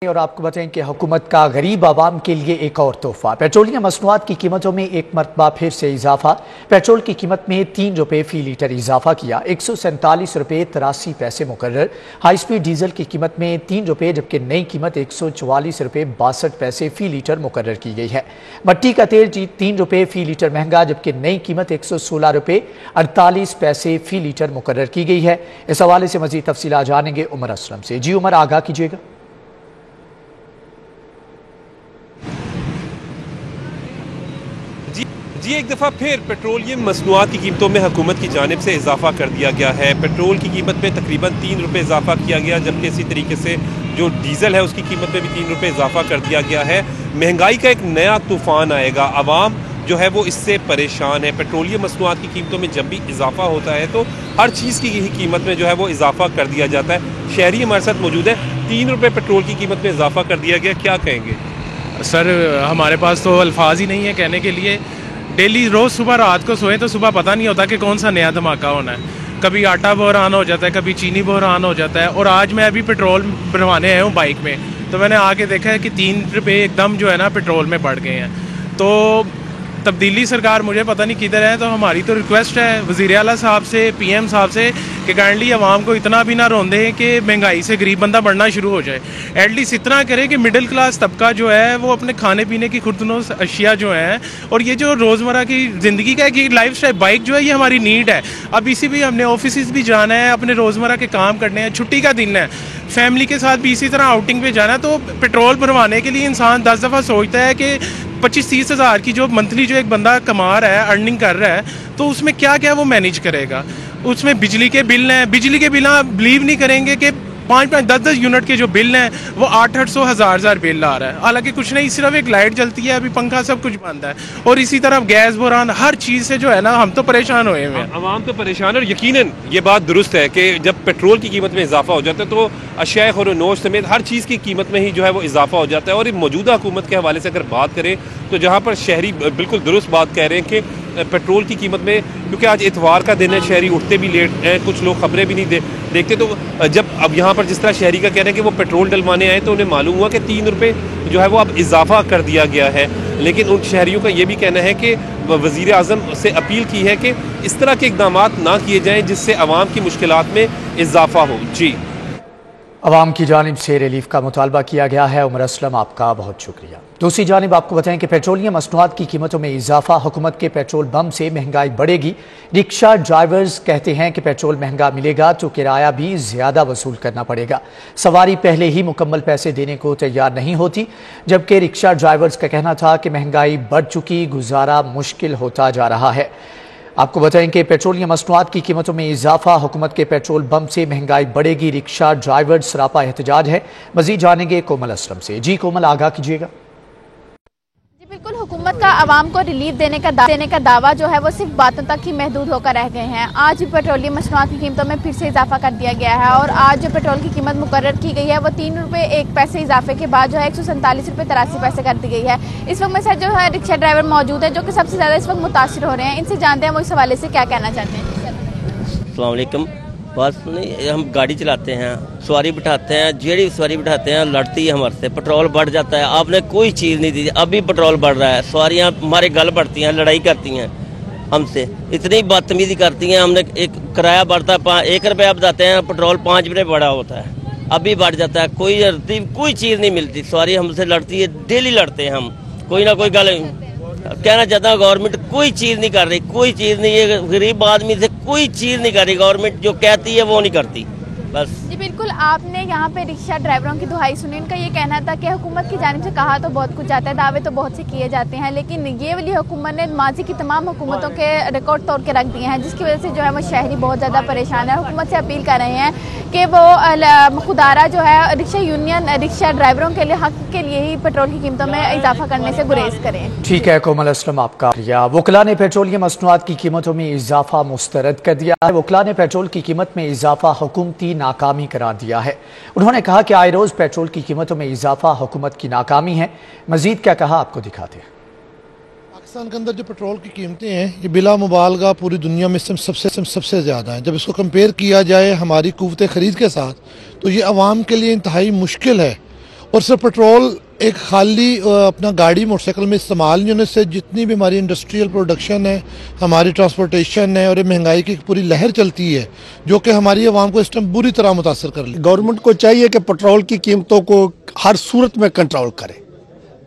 और आपको बताएं कि हुकूमत का गरीब आवाम के लिए एक और तोहफा। पेट्रोलियम मसनूआत की कीमतों में एक मरतबा फिर से इजाफा। पेट्रोल की कीमत में 3 रुपये फी लीटर इजाफा किया। 147 रुपये 83 पैसे मुकर्रर। हाई स्पीड डीजल की कीमत में 3 रुपये जबकि नई कीमत 144 रुपये 62 पैसे फी लीटर मुकर्रर की गई है। मट्टी का तेल 3 रुपये फी लीटर महंगा जबकि नई कीमत 116 रुपये 48 पैसे फी लीटर मुकर्रर की गई है। इस हवाले से मजीद तफसीलात जानेंगे उमर असलम से। जी उमर, आगाह कीजिएगा। जी एक दफ़ा फिर पेट्रोलियम मसनूआत की कीमतों में हुकूमत की जानिब से इजाफा कर दिया गया है। पेट्रोल की कीमत में तकरीबन 3 रुपये इजाफा किया गया, जबकि इसी तरीके से जो डीजल है उसकी कीमत में भी 3 रुपये इजाफा कर दिया गया है। महंगाई का एक नया तूफान आएगा, आवाम जो है वो इससे परेशान है। पेट्रोलियम मसनूआत की कीमतों में जब भी इजाफा होता है तो हर चीज़ की कीमत में जो है वो इजाफा कर दिया जाता है। शहरी हमारे साथ मौजूद है। 3 रुपये पेट्रोल की कीमत में इजाफा कर दिया गया, क्या कहेंगे? सर हमारे पास तो अल्फाज ही नहीं है कहने के लिए। डेली रोज़ सुबह रात को सोएं तो सुबह पता नहीं होता कि कौन सा नया धमाका होना है। कभी आटा बहरान हो जाता है, कभी चीनी बहरान हो जाता है। और आज मैं अभी पेट्रोल भरवाने आया हूँ बाइक में, तो मैंने आके देखा है कि 3 रुपये एकदम जो है ना पेट्रोल में बढ़ गए हैं। तो तब्दीली सरकार मुझे पता नहीं किधर है। तो हमारी तो रिक्वेस्ट है वज़ीर आला साहब से, पीएम साहब से कि काइंडली आवाम को इतना भी ना रोंदे कि महंगाई से गरीब बंदा बढ़ना शुरू हो जाए। एटलीस्ट इतना करे कि मिडिल क्लास तबका जो है वो अपने खाने पीने की खुर्दनोश अशिया जो हैं और ये जो रोज़मर्रा की ज़िंदगी का एक लाइफ स्टाइल, बाइक जो है ये हमारी नीड है। अब इसी भी हमने ऑफिस भी जाना है, अपने रोज़मर्रा के काम करने हैं, छुट्टी का दिन है, फैमिली के साथ भी इसी तरह आउटिंग पे जाना है। तो पेट्रोल भरवाने के लिए इंसान 10 दफ़ा सोचता है कि 25-30 हज़ार की जो मंथली जो एक बंदा कमा रहा है, अर्निंग कर रहा है, तो उसमें क्या क्या वो मैनेज करेगा। उसमें बिजली के बिल हैं, बिजली के बिल आप बिलीव नहीं करेंगे कि 5-5, 10-10 यूनिट के जो बिल हैं वो 800-800 हज़ार बिल आ रहा है। हालांकि कुछ नहीं, सिर्फ एक लाइट जलती है, अभी पंखा सब कुछ बंद है। और इसी तरह गैस बुरान हर चीज़ से जो है ना हम तो परेशान हुए हैं। आवाम तो परेशान है। और यकीनन ये बात दुरुस्त है कि जब पेट्रोल की कीमत में इजाफा हो जाता है तो अशिया खुर्दनोश समेत हर चीज़ की कीमत में ही जो है वो इजाफा हो जाता है। और मौजूदा हुकूमत के हवाले से अगर बात करें तो जहाँ पर शहरी बिल्कुल दुरुस्त बात कह रहे हैं कि पेट्रोल की कीमत में, क्योंकि आज इतवार का दिन है, शहरी उठते भी लेट हैं, कुछ लोग खबरें भी नहीं देखते। तो जब अब यहाँ पर जिस तरह शहरी का कह रहे हैं कि वो पेट्रोल डलवाने आए तो उन्हें मालूम हुआ कि 3 रुपये जो है वो अब इजाफा कर दिया गया है। लेकिन उन शहरियों का ये भी कहना है कि वज़ीर आज़म से अपील की है कि इस तरह के इक़दाम ना किए जाएँ जिससे आवाम की मुश्किलात में इजाफा हो। जी, अवाम की जानिब से रिलीफ का मुतालबा किया गया है। उमर असलम, आपका बहुत शुक्रिया। दूसरी जानिब आपको बताएं कि पेट्रोलियम मसनूआत की कीमतों में इजाफा, हुकूमत के पेट्रोल बम से महंगाई बढ़ेगी। रिक्शा ड्राइवर्स कहते हैं कि पेट्रोल महंगा मिलेगा तो किराया भी ज्यादा वसूल करना पड़ेगा। सवारी पहले ही मुकम्मल पैसे देने को तैयार नहीं होती, जबकि रिक्शा ड्राइवर्स का कहना था कि महंगाई बढ़ चुकी, गुजारा मुश्किल होता जा रहा है। आपको बताएं कि पेट्रोलियम मसनूआत की कीमतों में इजाफा, हुकूमत के पेट्रोल बम से महंगाई बढ़ेगी, रिक्शा ड्राइवर सरापा एहतजाज है। मजीद जानेंगे कोमल असलम से। जी कोमल, आगाह कीजिएगा। जी बिल्कुल, हुकूमत का आवाम को रिलीफ देने का दावा जो है वो सिर्फ बातों तक ही महदूद होकर रह गए हैं। आज भी पेट्रोलियम मसनूआत की कीमतों में फिर से इजाफा कर दिया गया है और आज जो पेट्रोल की कीमत मुकर्रर की गई है वो 3 रुपये 1 पैसे इजाफे के बाद जो है 147 रुपये 83 पैसे कर दी गई है। इस वक्त में सर जो है रिक्शा ड्राइवर मौजूद है जो कि सबसे ज़्यादा इस वक्त मुतासिर हो रहे हैं। इनसे जानते हैं वो इस हवाले से क्या कहना चाहते हैं। अस्सलाम वालेकुम। बस नहीं, हम गाड़ी चलाते हैं, सवारी बिठाते हैं, जेडी सवारी बिठाते हैं, लड़ती है हमारे से, पेट्रोल बढ़ जाता है। आपने कोई चीज़ नहीं दी, अभी पेट्रोल बढ़ रहा है, सवारियाँ हमारे गल बढ़ती हैं, लड़ाई करती हैं हमसे, इतनी बदतमीजी करती हैं। हमने एक किराया बढ़ता है 1 रुपया बताते हैं, पेट्रोल 5 रुपये बढ़ा होता है, अभी बढ़ जाता है। कोई चीज़ नहीं मिलती, सवारी हमसे लड़ती है, डेली लड़ते हैं हम, कोई ना कोई गल। कहना चाहता हूँ गवर्नमेंट कोई चीज़ नहीं कर रही, कोई चीज़ नहीं, ये गरीब आदमी से कोई चीज़ नहीं कर रही गवर्नमेंट, जो कहती है वो नहीं करती बस। जी बिल्कुल, आपने यहाँ पे रिक्शा ड्राइवरों की दुहाई सुनी। इनका ये कहना था कि हुकूमत की जानिब से कहा तो बहुत कुछ जाता है, दावे तो बहुत से किए जाते हैं, लेकिन ये वाली हुकूमत ने माजी की तमाम हुकूमतों के रिकॉर्ड तोड़ के रख दिए हैं, जिसकी वजह से जो है वो शहरी बहुत ज़्यादा परेशान है। हुकूमत से अपील कर रहे हैं कि वो खुदारा जो है रिक्शा यूनियन रिक्शा ड्राइवरों के लिए हक के लिए ही पेट्रोल की कीमतों में इजाफा करने से गुरेज करें। ठीक है कोमल असलम, आपका। वकला ने पेट्रोलियम मसनूआत की कीमतों में इजाफा मुस्तरद कर दिया है। वकला ने पेट्रोल की कीमत में इजाफा हुकूमती नाकामी करार दिया है। उन्होंने कहा कि आए रोज पेट्रोल की कीमतों में इजाफा हुकूमत की नाकामी है। मजीद क्या कहा, आपको दिखाते हैं। पाकिस्तान के अंदर जो पेट्रोल की कीमतें हैं ये बिला मुबालगा पूरी दुनिया में सबसे ज़्यादा है। जब इसको कंपेयर किया जाए हमारी कुव्वत ख़रीद के साथ तो ये आवाम के लिए इंतहाई मुश्किल है और सिर्फ पेट्रोल एक खाली अपना गाड़ी मोटरसाइकिल में इस्तेमाल नहीं होने से जितनी भी हमारी इंडस्ट्रियल प्रोडक्शन है, हमारी ट्रांसपोर्टेशन है और ये महंगाई की पूरी लहर चलती है जो कि हमारी आवाम को इस टाइम बुरी तरह मुतासर कर ली। गवर्नमेंट को चाहिए कि पेट्रोल की कीमतों को हर सूरत में कंट्रोल करे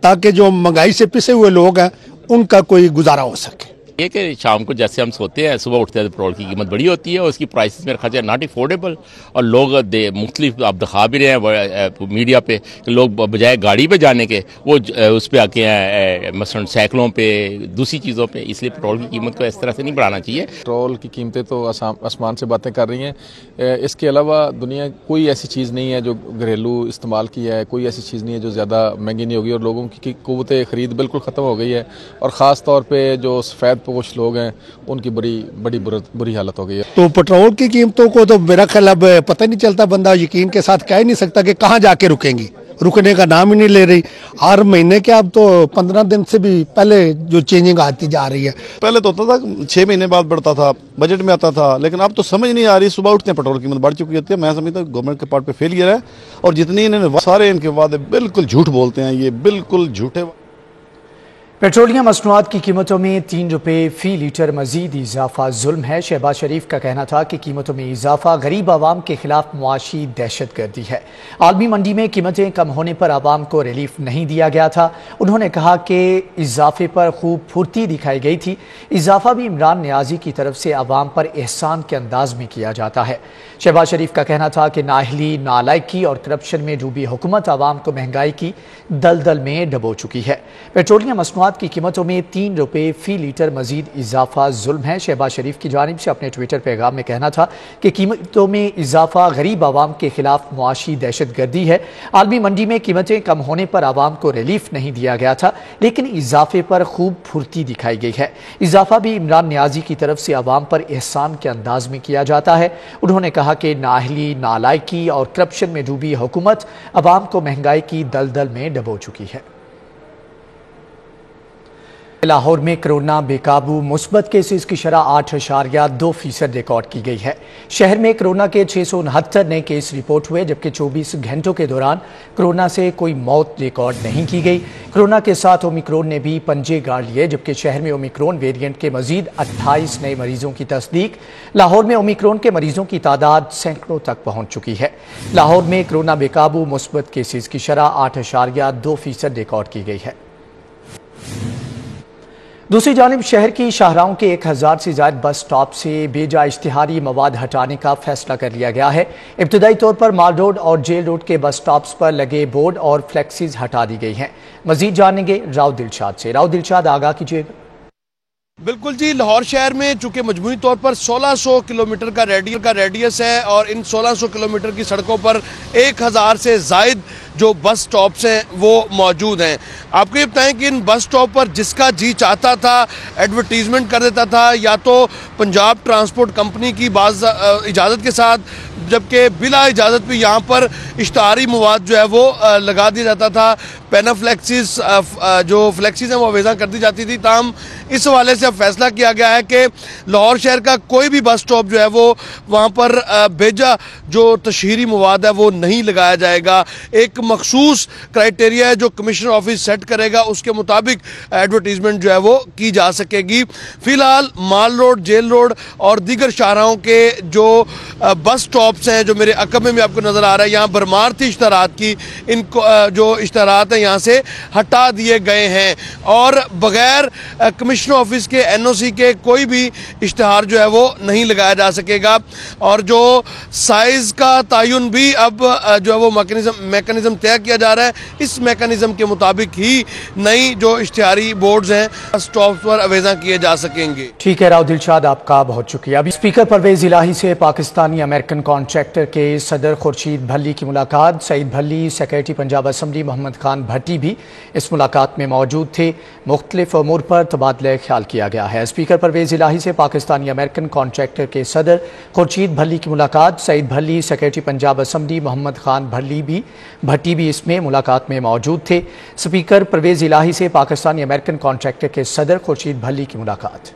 ताकि जो महंगाई से पिसे हुए लोग हैं उनका कोई गुजारा हो सके। ये कि शाम को जैसे हम सोते हैं सुबह उठते हैं तो पेट्रोल की कीमत बड़ी होती है और उसकी प्राइसेस मेरे ख्याल से नॉट अफोर्डेबल और लोग मुख्तलिफ आप दिखा भी रहे हैं मीडिया पे कि लोग बजाय गाड़ी पे जाने के वो उस पर आके हैं मसलन साइकिलों पे दूसरी चीज़ों पे, इसलिए पेट्रोल की कीमत को इस तरह से नहीं बढ़ाना चाहिए। पेट्रोल की कीमतें तो आसमान से बातें कर रही हैं। इसके अलावा दुनिया कोई ऐसी चीज़ नहीं है जो घरेलू इस्तेमाल की है, कोई ऐसी चीज़ नहीं है जो ज़्यादा महंगी नहीं होगी और लोगों की क़ुव्वत ख़रीद बिल्कुल ख़त्म हो गई है और ख़ास तौर पर जो सफ़ेद पोश लोग हैं उनकी बड़ी बुरी हालत हो गई है। तो पेट्रोल की कीमतों को तो मेरा ख्याल अब पता नहीं चलता, बंदा यकीन के साथ कह ही नहीं सकता कि कहाँ जाके रुकेंगी, रुकने का नाम ही नहीं ले रही। हर महीने के अब तो 15 दिन से भी पहले जो चेंजिंग आती जा रही है। पहले तो होता था 6 महीने बाद बढ़ता था, बजट में आता था, लेकिन अब तो समझ नहीं आ रही। सुबह उठते हैं पेट्रोल की कीमत बढ़ चुकी होती है। मैं समझता हूँ गवर्नमेंट के पार्ट पे फेलियर है और जितनी इन्होंने सारे इनके वादे बिल्कुल झूठ बोलते हैं, ये बिल्कुल झूठे। पेट्रोलियम मसनूआत की कीमतों में 3 रुपये फी लीटर मजीद इजाफा जुल्म है। शहबाज शरीफ का कहना था कि कीमतों में इजाफा गरीब आवाम के खिलाफ मुआशी दहशत गर्दी है। आलमी मंडी में कीमतें कम होने पर आवाम को रिलीफ नहीं दिया गया था। उन्होंने कहा कि इजाफे पर खूब फुर्ती दिखाई गई थी। इजाफा भी इमरान नियाजी की तरफ से आवाम पर एहसान के अंदाज में किया जाता है। शहबाज शरीफ का कहना था कि नाअहली, नालायकी और करप्शन में डूबी हुकूमत आवाम को महंगाई की दलदल में डबो चुकी है। पेट्रोलियम मसनूआत की कीमतों में 3 रुपये फी लीटर मजीद इजाफा जुल्म है। शहबाज शरीफ की जानिब से अपने ट्विटर पैगाम में कहना था कि कीमतों में इजाफा गरीब आवाम के खिलाफ मुआशी दहशत गर्दी है। आलमी मंडी में कीमतें कम होने पर आवाम को रिलीफ नहीं दिया गया था, लेकिन इजाफे पर खूब फुर्ती दिखाई गई है। इजाफा भी इमरान नियाजी की तरफ से आवाम पर एहसान के अंदाज में किया जाता है। उन्होंने कहा कि नाअहली, नालायकी और करप्शन में डूबी हुकूमत आवाम को महंगाई की दलदल में डबो चुकी है। लाहौर में कोरोना बेकाबू, मुस्बत केसेस की शरह 8.2% रिकॉर्ड की गई है। शहर में कोरोना के 669 नए केस रिपोर्ट हुए, जबकि 24 घंटों के दौरान कोरोना से कोई मौत रिकॉर्ड नहीं की गई। कोरोना के साथ ओमिक्रॉन ने भी पंजे गाड़ लिए, जबकि शहर में ओमिक्रॉन वेरिएंट के मजीद 28 नए मरीजों की तस्दीक। लाहौर में ओमिक्रॉन के मरीजों की तादाद सैकड़ों तक पहुंच चुकी है। लाहौर में कोरोना बेकाबू, मुस्बत केसेस की शरह 8.2% रिकॉर्ड की गई है। दूसरी जानिब शहर की शाहराहों के 1000 से ज्यादा बस स्टॉप से बेजा इश्तिहारी मवाद हटाने का फैसला कर लिया गया है। इब्तदाई तौर पर माल रोड और जेल रोड के बस स्टॉप्स पर लगे बोर्ड और फ्लैक्सीज हटा दी गई हैं। मजीद जानेंगे राव दिलशाद से। राव दिलशाद, आगाह कीजिएगा। बिल्कुल जी, लाहौर शहर में चूंकि मजमूई तौर पर 1600 किलोमीटर का रेडियस है और इन 1600 किलोमीटर की सड़कों पर 1000 से जायद जो बस स्टॉप्स हैं वो मौजूद हैं। आपको ये बताएं कि इन बस स्टॉप पर जिसका जी चाहता था एडवर्टीजमेंट कर देता था, या तो पंजाब ट्रांसपोर्ट कंपनी की बाज़ इजाज़त के साथ, जबकि बिला इजाज़त भी यहाँ पर इश्तहारी मवाद जो है वो लगा दिया जाता था। पेनाफ्लेक्सीज जो फ्लेक्सीज हैं वो अवेजा कर दी जाती थी। ताहम इस हवाले से अब फैसला किया गया है कि लाहौर शहर का कोई भी बस स्टॉप जो है वो वहाँ पर बेजा जो तशहीरी मवाद है वो नहीं लगाया जाएगा। एक मखसूस क्राइटेरिया है जो कमिश्नर ऑफिस सेट करेगा, उसके मुताबिक एडवर्टीजमेंट जो है वो की जा सकेगी। फिलहाल माल रोड, जेल रोड और दीगर शाहराहों के जो बस स्टॉप्स हैं जो मेरे अकब में भी आपको नजर आ रहा है, यहाँ भरमार थी इश्तहारात की, इनको जो इश्तहारात हैं यहाँ से हटा दिए गए हैं और बगैर कमिश्नर ऑफिस के NOC के कोई भी इश्तहार जो है वो नहीं लगाया जा सकेगा। और जो साइज का तयन भी अब जो है वो मैकेनिज्म तय किया जा रहा है। इस मैकेनिज्म के मुताबिक ही नई जो इश्तिहारी बोर्ड्स हैं स्टॉप पर अवेजा किए जा सकेंगे। ठीक है राव दिलशाद, आपका बहुत शुक्रिया। अभी स्पीकर परवेज इलाही से पाकिस्तानी अमेरिकन कॉन्ट्रैक्टर के सदर खुर्शीद भल्ली की मुलाकात। सईद भल्ली, सेक्रेटरी पंजाब असम्बली मोहम्मद खान भट्टी भी इस मुलाकात में मौजूद थे। मुख्तलिफ अमूर पर तबादला ख्याल किया गया है। स्पीकर परवेज इलाही से पाकिस्तानी अमेरिकन कॉन्ट्रैक्टर के सदर खुर्शीद भल्ली की मुलाकात। सईद भल्ली, सेक्रेटरी पंजाब असम्बली मोहम्मद खान भट्टी भी इसमें मुलाकात में मौजूद थे। स्पीकर परवेज इलाही से पाकिस्तानी अमेरिकन कॉन्ट्रैक्टर के सदर खुर्शीद भल्ली की मुलाकात।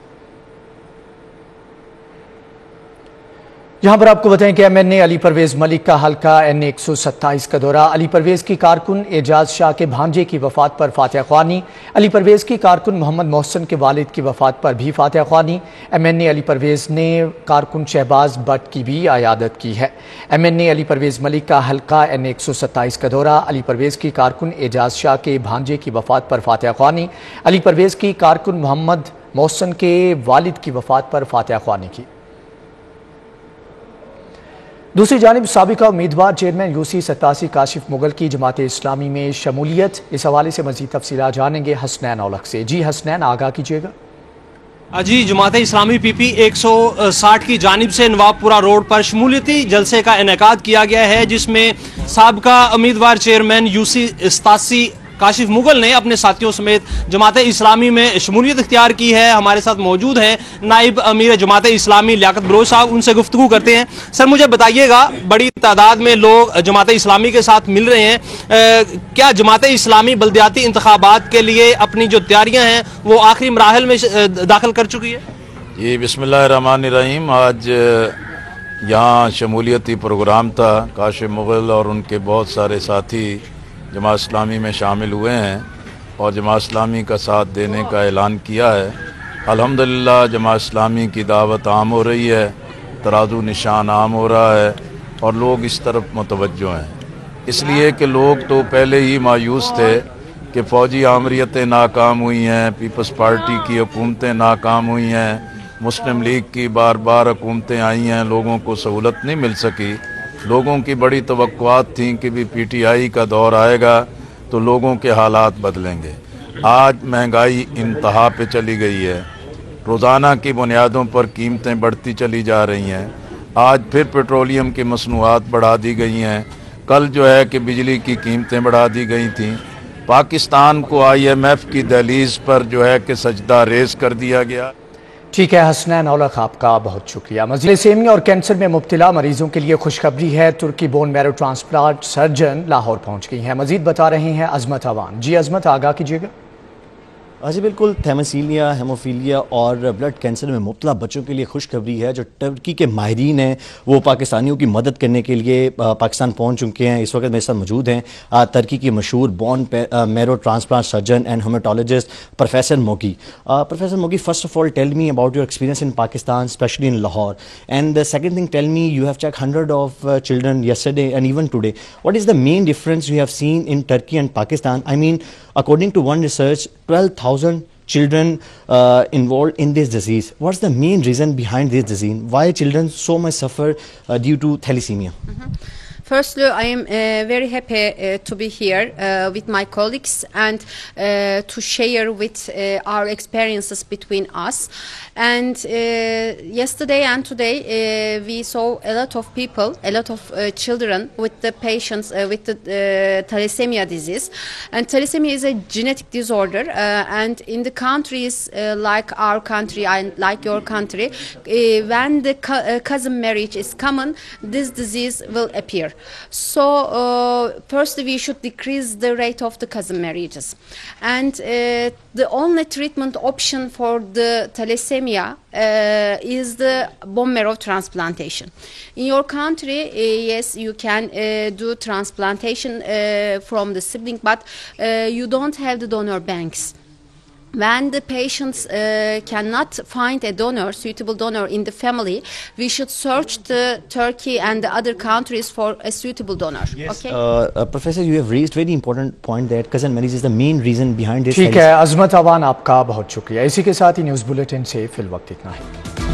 यहाँ पर आपको बताएं कि MNA अली परवेज मलिक का हल्का NA 127 का दौरा। अली परवेज की कारकुन एजाज शाह के भांजे की वफात पर फातिहा ख्वानी। अली परवेज की कारकुन मोहम्मद मोहसिन के वालिद की वफात पर भी फातिहा ख्वानी। MNA अली परवेज ने कारकुन शहबाज भट्ट की भी आयादत की है। MNA अली परवेज मलिक का हल्का NA 127 का दौरा। अली परवेज की कारकुन एजाज शाह के भांजे की वफात पर फातिहा ख्वानी। अली परवेज की कारकुन मोहम्मद मोहसिन के वालिद की वफात पर फातिहा ख्वानी की। दूसरी जानिब साबिका उम्मीदवार चेयरमैन UC 87 काशिफ मुगल की जमात इस्लामी में शमूलियत, इस हवाले से मजीद तफसीलात जानेंगे हसनैन औलख से। जी हसनैन, आगाह कीजिएगा। जी, जमात इस्लामी PP 160 की जानिब से नवाबपुरा रोड पर शमूलियती जलसे का इनेकाद किया गया है, जिसमें साबिका उम्मीदवार चेयरमैन UC 87 काशिफ मुगल ने अपने साथियों समेत जमात इस्लामी में शमूलियत इख्तियार की है। हमारे साथ मौजूद हैं नाइब अमीर जमात इस्लामी लियाकत बलोच साहब, उनसे गुफ्तगू करते हैं। सर, मुझे बताइएगा, बड़ी तादाद में लोग जमात इस्लामी के साथ मिल रहे हैं, क्या जमात इस्लामी बल्दियाती इंतखाबात के लिए अपनी जो तैयारियां हैं वो आखिरी मराहल में दाखिल कर चुकी है? ये बिस्मिल्लाहिर्रहमानिर्रहीम, आज यहाँ शमूलियती प्रोग्राम था। काशिफ मुगल और उनके बहुत सारे साथी जमात इस्लामी में शामिल हुए हैं और जमात इस्लामी का साथ देने का ऐलान किया है। अल्हम्दुलिल्लाह जमात इस्लामी की दावत आम हो रही है, तराजू निशान आम हो रहा है और लोग इस तरफ मुतवज्जो हैं। इसलिए कि लोग तो पहले ही मायूस थे कि फ़ौजी आमरीतें नाकाम हुई हैं, पीपल्स पार्टी की हुकूमतें नाकाम हुई हैं, मुस्लिम लीग की बार बार हुकूमतें आई हैं, लोगों को सहूलत नहीं मिल सकी। लोगों की बड़ी तवक्कुआत थी कि भी PTI का दौर आएगा तो लोगों के हालात बदलेंगे। आज महंगाई इंतहा पे चली गई है, रोज़ाना की बुनियादों पर कीमतें बढ़ती चली जा रही हैं। आज फिर पेट्रोलियम की मसनूआत बढ़ा दी गई हैं। कल जो है कि बिजली की कीमतें बढ़ा दी गई थी। पाकिस्तान को IMF की दहलीज पर जो है कि सजदा रेज कर दिया गया। ठीक है हसनैन औलख, आपका बहुत शुक्रिया। मज़ीद सेमिया और कैंसर में मुब्तला मरीजों के लिए खुशखबरी है। तुर्की bone marrow transplant surgeon Lahore पहुंच गई हैं। मज़ीद बता रहे हैं अजमत अवान। जी अजमत, आगाह कीजिएगा। जी बिल्कुल, थैलेसीमिया, हेमोफीलिया और ब्लड कैंसर में मुब्तला बच्चों के लिए खुशखबरी है। जो तुर्की के माहिरीन हैं वो पाकिस्तानियों की मदद करने के लिए पाकिस्तान पहुंच चुके हैं। इस वक्त मेरे साथ मौजूद हैं तुर्की की मशहूर bone marrow transplant surgeon and haematologist professor Mogi. Professor Mogi, first of all tell me about your experience in Pakistan, specially in Lahore, and the second thing, tell me, you have check 100 of children yesterday and even today. What is the main difference you have seen in Turkey and Pakistan? I mean, according to one research, 12,000 children involved in this disease. What's the main reason behind this disease? Why children so much suffer due to thalassemia? Firstly, I am very happy to be here with my colleagues and to share with our experiences between us. And yesterday and today we saw a lot of people, a lot of children with the patients with the thalassemia disease. And thalassemia is a genetic disorder, and in the countries like our country and like your country, when the cousin marriage is common, this disease will appear. So first we should decrease the rate of the cousin marriages, and the only treatment option for the thalassemia is the bone marrow transplantation. In your country, yes, you can do transplantation from the sibling, but you don't have the donor banks. When the patients cannot find a donor, suitable donor in the family, we should search the Turkey and the other countries for a suitable donor. Yes. Okay? Professor, you have raised very important point that cousin marriage is the main reason behind this. ठीक है अजमत अवान, आपका बहुत शुक्रिया। इसी के साथ ही news bulletin से fill वक्त इतना है।